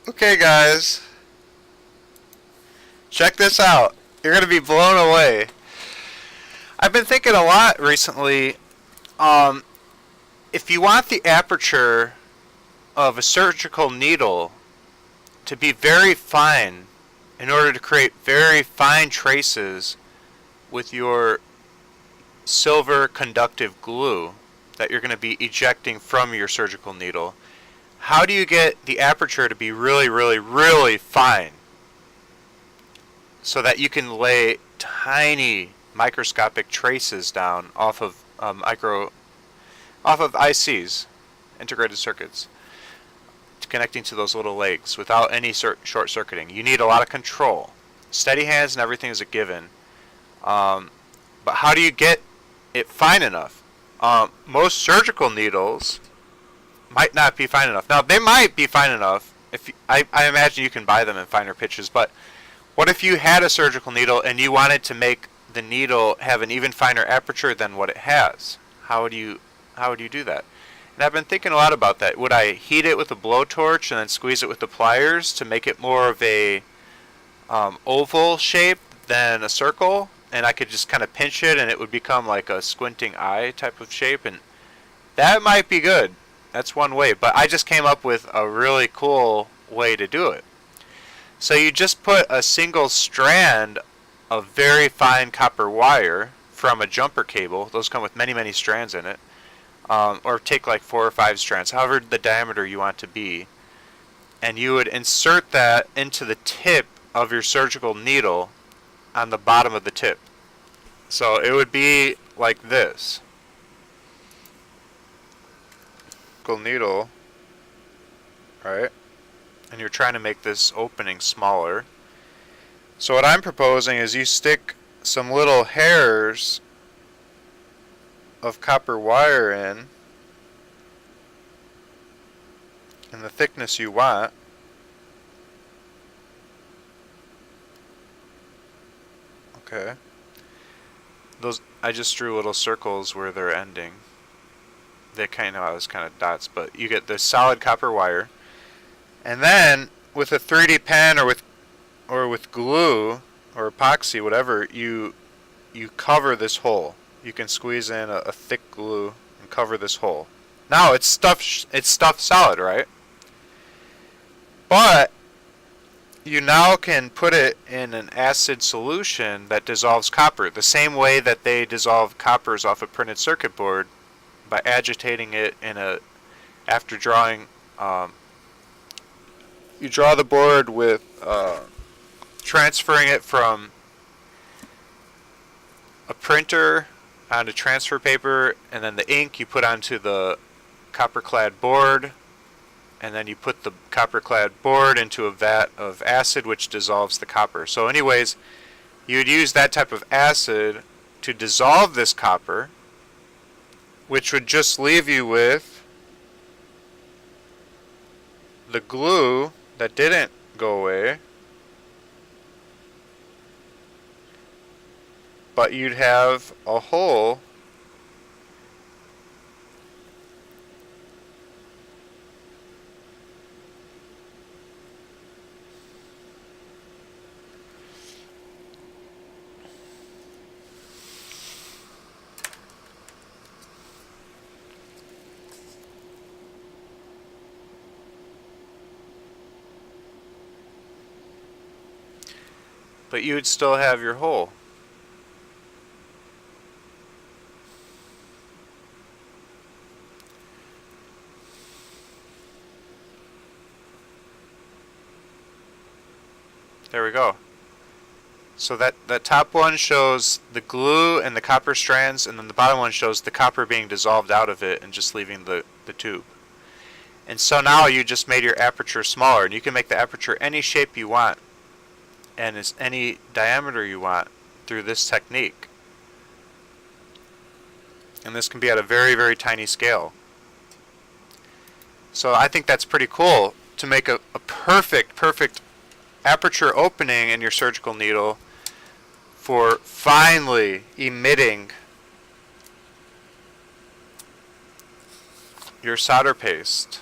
Okay, guys, check this out. You're gonna be blown away. I've been thinking a lot recently. Um, if you want the aperture of a surgical needle to be very fine, in order to create very fine traces with your silver conductive glue that you're going to be ejecting from your surgical needle, how do you get the aperture to be really, really, really fine so that you can lay tiny microscopic traces down off of ICs, integrated circuits, connecting to those little legs without any short circuiting? You need a lot of control. Steady hands and everything is a given. But how do you get it fine enough? Most surgical needles might not be fine enough. Now, they might be fine enough. I imagine you can buy them in finer pitches, but what if you had a surgical needle and you wanted to make the needle have an even finer aperture than what it has? How would you do that? And I've been thinking a lot about that. Would I heat it with a blowtorch and then squeeze it with the pliers to make it more of a oval shape than a circle? And I could just kind of pinch it and it would become like a squinting eye type of shape, and that might be good. That's one way, but I just came up with a really cool way to do it. So you just put a single strand of very fine copper wire from a jumper cable. Those come with many, many strands in it. Or take like 4 or 5 strands, however the diameter you want to be. And you would insert that into the tip of your surgical needle on the bottom of the tip. So it would be like this. Needle, right? And you're trying to make this opening smaller. So what I'm proposing is you stick some little hairs of copper wire in the thickness you want. Okay. Those, I just drew little circles where they're ending. They kind of was kind of dots, but you get this solid copper wire, and then with a 3D pen or with glue or epoxy, whatever, you cover this hole. You can squeeze in a thick glue and cover this hole. Now it's stuffed solid, right? But you now can put it in an acid solution that dissolves copper, the same way that they dissolve coppers off a printed circuit board, by agitating it after drawing. You draw the board with transferring it from a printer onto transfer paper, and then the ink you put onto the copper-clad board, and then you put the copper-clad board into a vat of acid which dissolves the copper. So anyways, you'd use that type of acid to dissolve this copper, which would just leave you with the glue that didn't go away, but you'd have a hole but you would still have your hole. There we go. So that top one shows the glue and the copper strands, and then the bottom one shows the copper being dissolved out of it and just leaving the tube. And so now you just made your aperture smaller, and you can make the aperture any shape you want and it's any diameter you want through this technique. And this can be at a very, very tiny scale. So I think that's pretty cool to make a perfect aperture opening in your surgical needle for finely emitting your solder paste